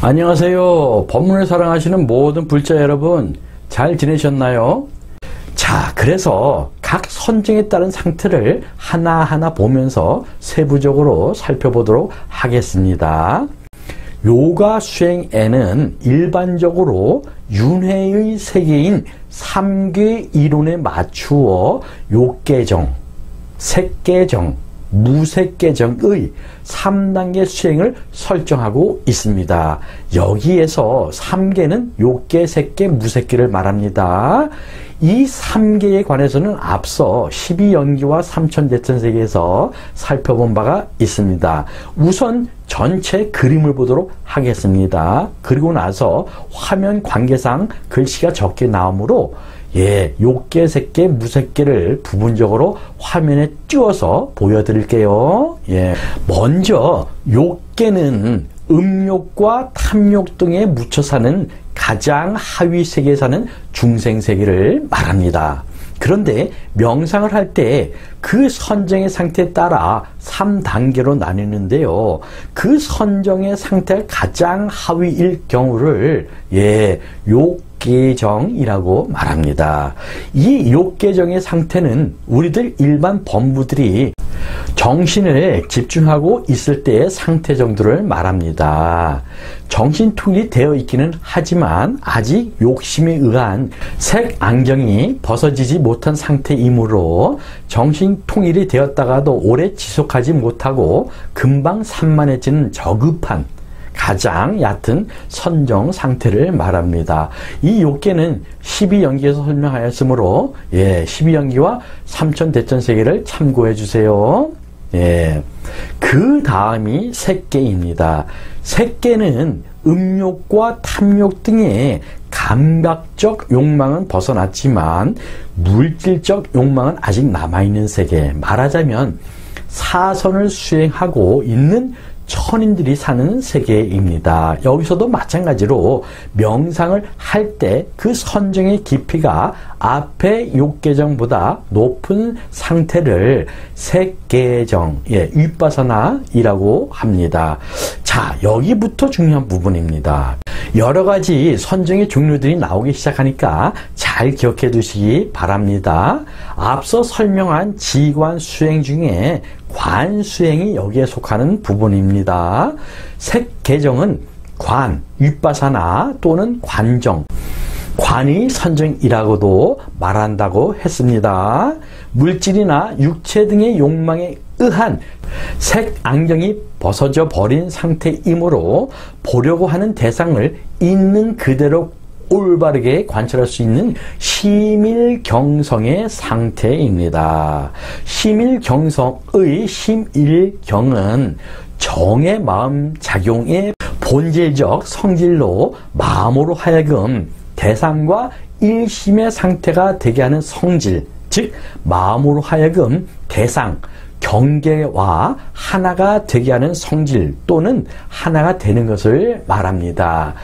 안녕하세요. 법문을 사랑하시는 모든 불자 여러분, 잘 지내셨나요? 자, 그래서 각 선정에 따른 상태를 하나하나 보면서 세부적으로 살펴보도록 하겠습니다. 요가 수행에는 일반적으로 윤회의 세계인 3계 이론에 맞추어 욕계정, 색계정, 무색계정의 3단계 수행을 설정하고 있습니다. 여기에서 3계는 욕계, 색계, 무색계를 말합니다. 이 3계에 관해서는 앞서 12연기와 삼천대천세계에서 살펴본 바가 있습니다. 우선 전체 그림을 보도록 하겠습니다. 그리고 나서 화면 관계상 글씨가 적게 나오므로 욕계, 색계, 무색계를 부분적으로 화면에 띄워서 보여드릴게요. 먼저 욕계는 음욕과 탐욕 등에 묻혀 사는 가장 하위 세계에 사는 중생세계를 말합니다. 그런데 명상을 할 때 그 선정의 상태에 따라 3단계로 나뉘는데요. 그 선정의 상태가 가장 하위일 경우를 욕계정이라고 말합니다. 이 욕계정의 상태는 우리들 일반 범부들이 정신을 집중하고 있을 때의 상태 정도를 말합니다. 정신 통일이 되어 있기는 하지만 아직 욕심에 의한 색안경이 벗어지지 못한 상태이므로 정신 통일이 되었다가도 오래 지속하지 못하고 금방 산만해지는 저급한 가장 얕은 선정 상태를 말합니다. 이 욕계는 12연기에서 설명하였으므로 12연기와 삼천대천세계를 참고해 주세요. 그 다음이 색계입니다. 색계는 음욕과 탐욕 등의 감각적 욕망은 벗어났지만 물질적 욕망은 아직 남아있는 세계, 말하자면 사선을 수행하고 있는 천인들이 사는 세계입니다. 여기서도 마찬가지로 명상을 할 때 그 선정의 깊이가 앞의 욕계정보다 높은 상태를 색계정, 윗바사나이라고 합니다. 자, 여기부터 중요한 부분입니다. 여러 가지 선정의 종류들이 나오기 시작하니까 잘 기억해 두시기 바랍니다. 앞서 설명한 지관 수행 중에 관 수행이 여기에 속하는 부분입니다. 색계정은 관, 윗바사나 또는 관정, 관의 선정이라고도 말한다고 했습니다. 물질이나 육체 등의 욕망에 의한 색안경이 벗어져 버린 상태이므로 보려고 하는 대상을 있는 그대로 올바르게 관찰할 수 있는 심일경성의 상태입니다. 심일경성의 심일경은 정의 마음 작용의 본질적 성질로 마음으로 하여금 대상과 일심의 상태가 되게 하는 성질, 즉 마음으로 하여금 대상, 경계와 하나가 되게 하는 성질 또는 하나가 되는 것을 말합니다.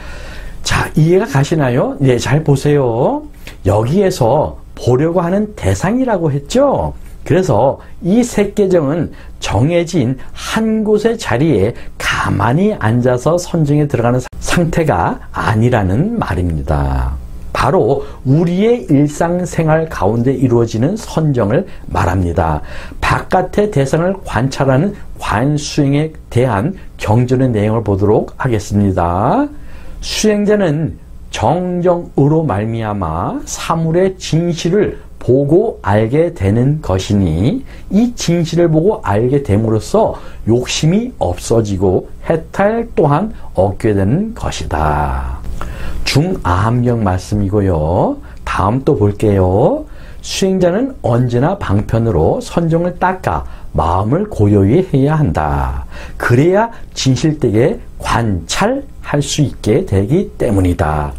자, 이해가 가시나요? 잘 보세요. 여기에서 보려고 하는 대상이라고 했죠? 그래서 이 색계정은 정해진 한 곳의 자리에 가만히 앉아서 선정에 들어가는 상태가 아니라는 말입니다. 바로 우리의 일상생활 가운데 이루어지는 선정을 말합니다. 바깥의 대상을 관찰하는 관수행에 대한 경전의 내용을 보도록 하겠습니다. 수행자는 정정으로 말미암아 사물의 진실을 보고 알게 되는 것이니 이 진실을 보고 알게 됨으로써 욕심이 없어지고 해탈 또한 얻게 되는 것이다. 중아함경 말씀이고요. 다음 또 볼게요. 수행자는 언제나 방편으로 선정을 닦아 마음을 고요히 해야 한다. 그래야 진실되게 관찰할 수 있게 되기 때문이다.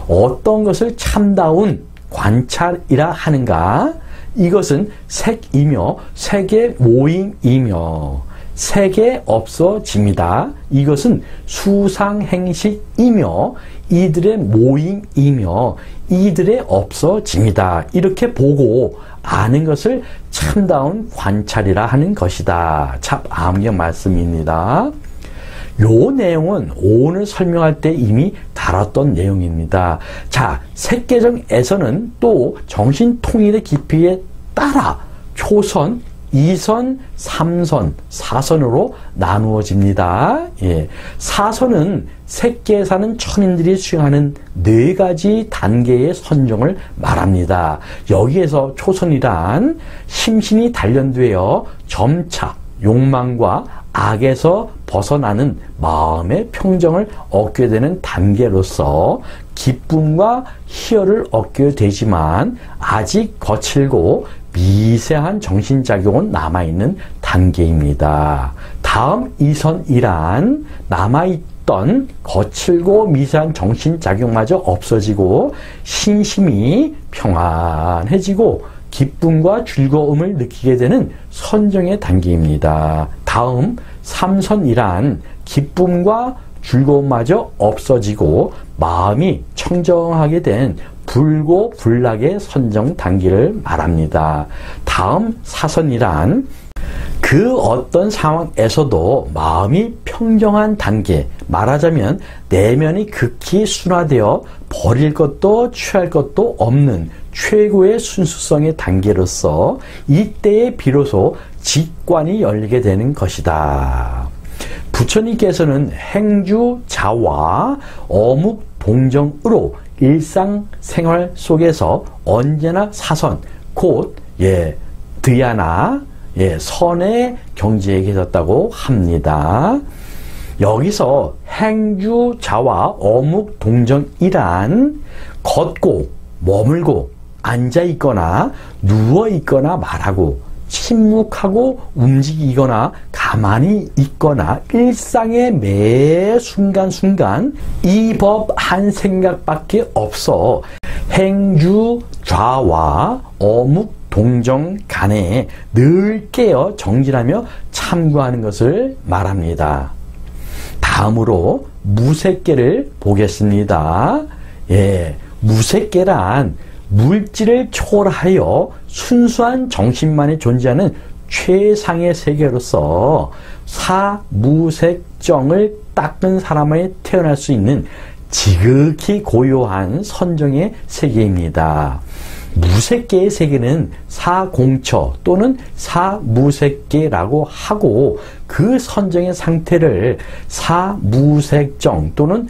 어떤 것을 참다운 관찰이라 하는가? 이것은 색이며 색의 모임이며 색의 없어짐이다. 이것은 수상행식이며 이들의 모임이며 이들의 없어짐이다. 이렇게 보고 아는 것을 참다운 관찰이라 하는 것이다. 참 암경 말씀입니다. 요 내용은 오늘 설명할 때 이미 다뤘던 내용입니다. 자, 색계정에서는 또 정신통일의 깊이에 따라 초선, 2선, 3선, 4선으로 나누어집니다. 예. 4선은 색계에 사는 천인들이 수행하는 4가지 단계의 선정을 말합니다. 여기에서 초선이란 심신이 단련되어 점차 욕망과 악에서 벗어나는 마음의 평정을 얻게 되는 단계로서 기쁨과 희열을 얻게 되지만 아직 거칠고 미세한 정신작용은 남아있는 단계입니다. 다음 2선이란 남아있던 거칠고 미세한 정신작용마저 없어지고 신심이 평안해지고 기쁨과 즐거움을 느끼게 되는 선정의 단계입니다. 다음 3선이란 기쁨과 즐거움마저 없어지고 마음이 청정하게 된 불고 불락의 선정 단계를 말합니다. 다음 4선이란 그 어떤 상황에서도 마음이 평정한 단계, 말하자면 내면이 극히 순화되어 버릴 것도 취할 것도 없는 최고의 순수성의 단계로서 이때에 비로소 직관이 열리게 되는 것이다. 부처님께서는 행주자와 어묵동정으로 일상생활 속에서 언제나 사선, 곧 드야나, 선의 경지에 계셨다고 합니다. 여기서 행주자와 어묵동정이란 걷고 머물고 앉아있거나 누워있거나 말하고 침묵하고 움직이거나 가만히 있거나 일상의 매 순간순간 이 법 한 생각밖에 없어 행주좌와 어묵동정 간에 늘 깨어 정진하며 참고하는 것을 말합니다. 다음으로 무색계를 보겠습니다. 무색계란 물질을 초월하여 순수한 정신만이 존재하는 최상의 세계로서 사무색정을 닦은 사람만이 태어날 수 있는 지극히 고요한 선정의 세계입니다. 무색계의 세계는 사공처 또는 사무색계라고 하고 그 선정의 상태를 사무색정 또는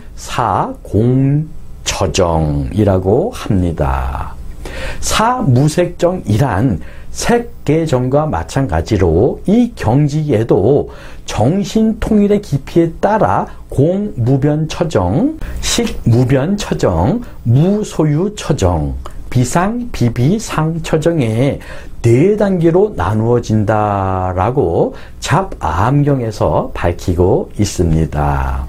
사공처정이라고 합니다. 사무색정이란 색계정과 마찬가지로 이 경지에도 정신통일의 깊이에 따라 공무변처정, 식무변처정, 무소유처정, 비상, 비비, 상처정의 4단계로 나누어진다라고 잡암경에서 밝히고 있습니다.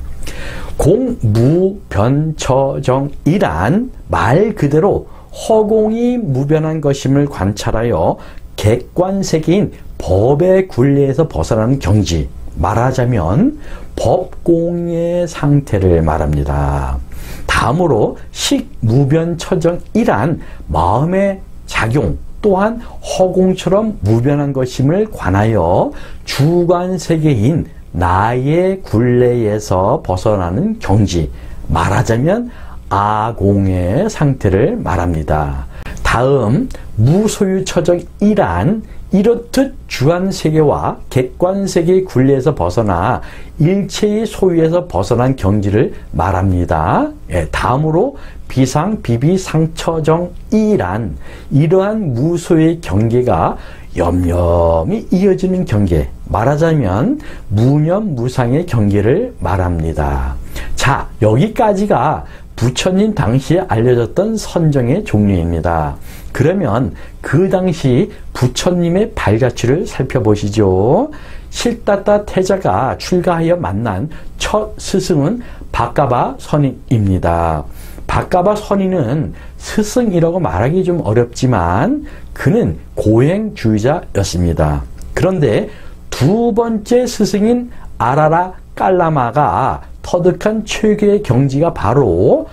공무변처정이란 말 그대로 허공이 무변한 것임을 관찰하여 객관세계인 법의 굴레에서 벗어나는 경지, 말하자면 법공의 상태를 말합니다. 다음으로 식무변처정이란 마음의 작용 또한 허공처럼 무변한 것임을 관하여 주관세계인 나의 굴레에서 벗어나는 경지, 말하자면 아공의 상태를 말합니다. 다음 무소유처정이란 이렇듯 주관세계와 객관세계의 굴레에서 벗어나 일체의 소유에서 벗어난 경지를 말합니다. 다음으로 비상, 비비, 상처정이란 이러한 무소유의 경계가 염염이 이어지는 경계, 말하자면 무념무상의 경계를 말합니다. 자, 여기까지가 부처님 당시에 알려졌던 선정의 종류입니다. 그러면 그 당시 부처님의 발자취를 살펴보시죠. 실다타 태자가 출가하여 만난 첫 스승은 박가바 선인입니다. 박가바 선인은 스승이라고 말하기 좀 어렵지만 그는 고행주의자였습니다. 그런데 두 번째 스승인 아라라 깔라마가 터득한 최고의 경지가 바로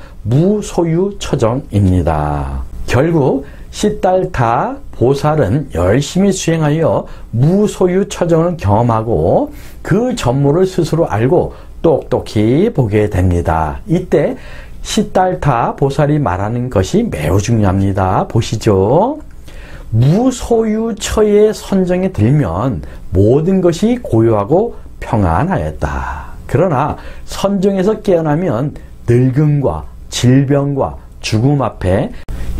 무소유처정입니다. 결국 시달타 보살은 열심히 수행하여 무소유처정을 경험하고 그 전모를 스스로 알고 똑똑히 보게 됩니다. 이때 시달타 보살이 말하는 것이 매우 중요합니다. 보시죠. 무소유처의 선정에 들면 모든 것이 고요하고 평안하였다. 그러나 선정에서 깨어나면 늙음과 질병과 죽음 앞에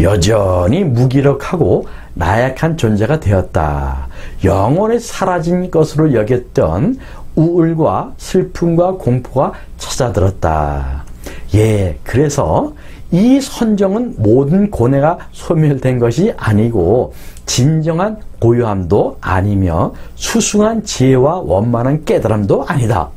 여전히 무기력하고 나약한 존재가 되었다. 영원히 사라진 것으로 여겼던 우울과 슬픔과 공포가 찾아들었다. 예, 그래서 이 선정은 모든 고뇌가 소멸된 것이 아니고 진정한 고요함도 아니며 수승한 지혜와 원만한 깨달음도 아니다.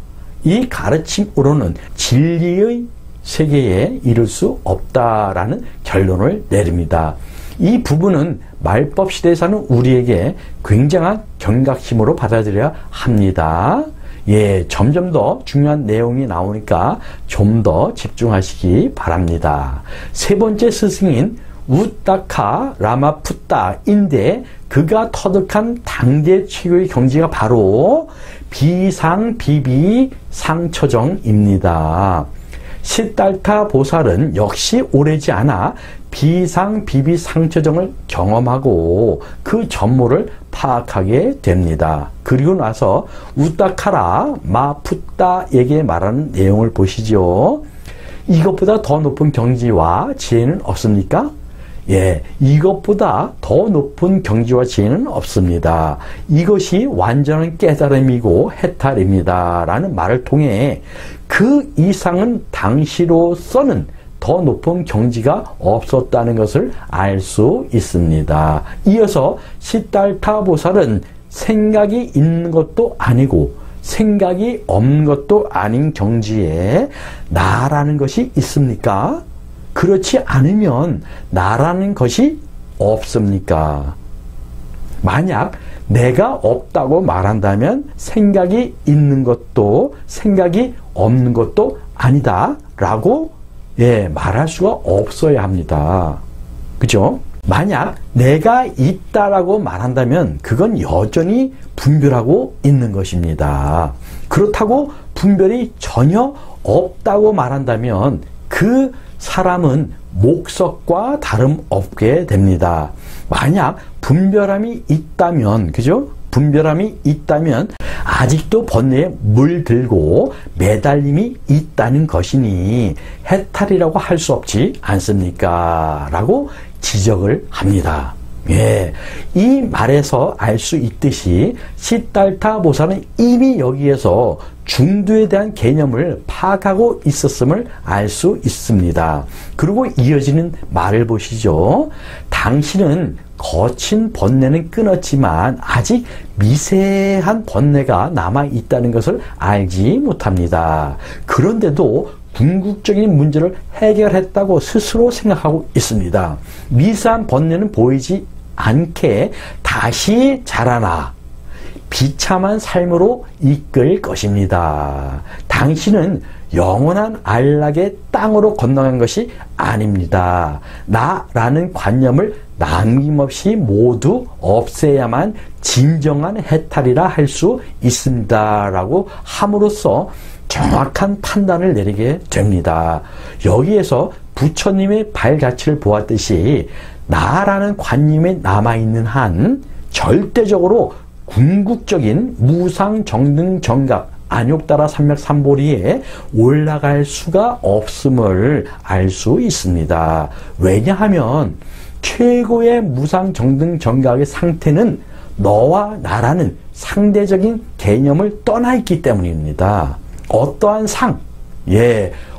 이 가르침으로는 진리의 세계에 이를 수 없다라는 결론을 내립니다. 이 부분은 말법 시대에 사는 우리에게 굉장한 경각심으로 받아들여야 합니다. 예, 점점 더 중요한 내용이 나오니까 좀 더 집중하시기 바랍니다. 세 번째 스승인 우타카 라마푸타인데 그가 터득한 당대 최고의 경지가 바로 비상비비상처정입니다. 시달타 보살은 역시 오래지 않아 비상비비상처정을 경험하고 그 전모를 파악하게 됩니다. 그리고 나서 우타카라 마푸타에게 말하는 내용을 보시죠. 이것보다 더 높은 경지와 지혜는 없습니까? 예, 이것보다 더 높은 경지와 지혜는 없습니다. 이것이 완전한 깨달음이고 해탈입니다. 라는 말을 통해 그 이상은 당시로서는 더 높은 경지가 없었다는 것을 알 수 있습니다. 이어서 시달타 보살은 생각이 있는 것도 아니고 생각이 없는 것도 아닌 경지에 나라는 것이 있습니까? 그렇지 않으면 나라는 것이 없습니까? 만약 내가 없다고 말한다면 생각이 있는 것도 생각이 없는 것도 아니다 라고 말할 수가 없어야 합니다. 그죠? 만약 내가 있다라고 말한다면 그건 여전히 분별하고 있는 것입니다. 그렇다고 분별이 전혀 없다고 말한다면 그 사람은 목석과 다름없게 됩니다. 만약 분별함이 있다면, 그죠? 분별함이 있다면 아직도 번뇌에 물들고 매달림이 있다는 것이니 해탈이라고 할 수 없지 않습니까? 라고 지적을 합니다. 예, 이 말에서 알 수 있듯이 시달타 보살은 이미 여기에서 중도에 대한 개념을 파악하고 있었음을 알 수 있습니다. 그리고 이어지는 말을 보시죠. 당신은 거친 번뇌는 끊었지만 아직 미세한 번뇌가 남아있다는 것을 알지 못합니다. 그런데도 궁극적인 문제를 해결했다고 스스로 생각하고 있습니다. 미세한 번뇌는 보이지 않게 다시 자라나 비참한 삶으로 이끌 것입니다. 당신은 영원한 안락의 땅으로 건너간 것이 아닙니다. 나라는 관념을 남김없이 모두 없애야만 진정한 해탈이라 할 수 있습니다. 라고 함으로써 정확한 판단을 내리게 됩니다. 여기에서 부처님의 발자취를 보았듯이 나라는 관념이 남아있는 한 절대적으로 궁극적인 무상정등정각 안욕따라 삼맥삼보리에 올라갈 수가 없음을 알 수 있습니다. 왜냐하면 최고의 무상정등정각의 상태는 너와 나라는 상대적인 개념을 떠나 있기 때문입니다. 어떠한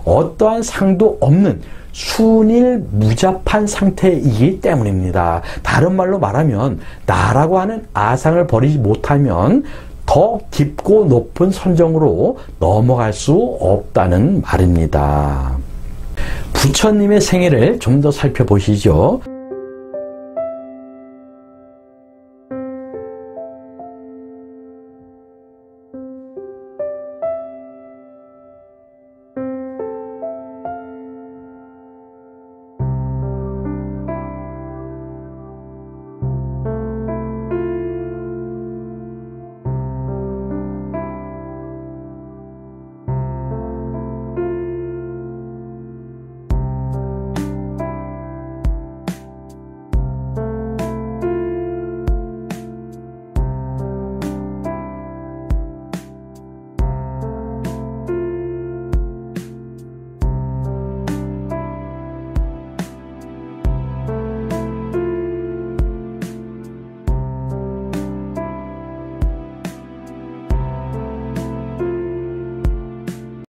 어떠한 상도 없는 순일 무잡한 상태이기 때문입니다. 다른 말로 말하면 나라고 하는 아상을 버리지 못하면 더 깊고 높은 선정으로 넘어갈 수 없다는 말입니다. 부처님의 생애를 좀 더 살펴보시죠.